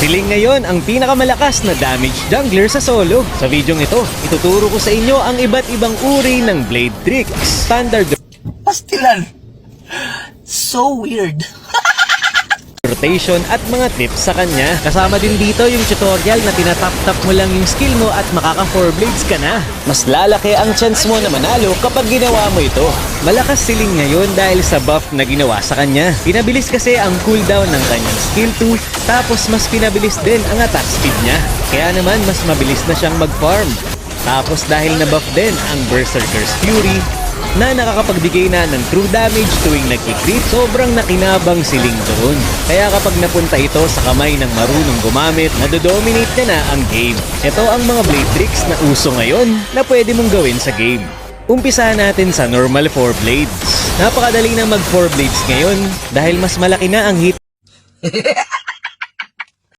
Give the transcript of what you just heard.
Siling ngayon ang pinakamalakas na damage jungler sa solo. Sa videong ito, ituturo ko sa inyo ang iba't ibang uri ng blade tricks. Standard Pastilan. So weird. rotation at mga tips sa kanya. Kasama din dito yung tutorial na tinatap-tap mo lang yung skill mo at makaka 4 blades ka na. Mas lalaki ang chance mo na manalo kapag ginawa mo ito. Malakas siling ngayon dahil sa buff na ginawa sa kanya. Pinabilis kasi ang cooldown ng kanyang skill 2, tapos mas pinabilis din ang attack speed niya. Kaya naman mas mabilis na siyang mag-farm. Tapos dahil na-buff din ang Berserker's Fury, na nakakapagbigay na ng true damage tuwing nagkikrit, sobrang nakinabang siling doon. Kaya kapag napunta ito sa kamay ng marunong gumamit, nadodominate niya na ang game. Ito ang mga blade tricks na uso ngayon na pwede mong gawin sa game. Umpisahan natin sa normal 4 blades. Napakadali na mag 4 blades ngayon dahil mas malaki na ang hit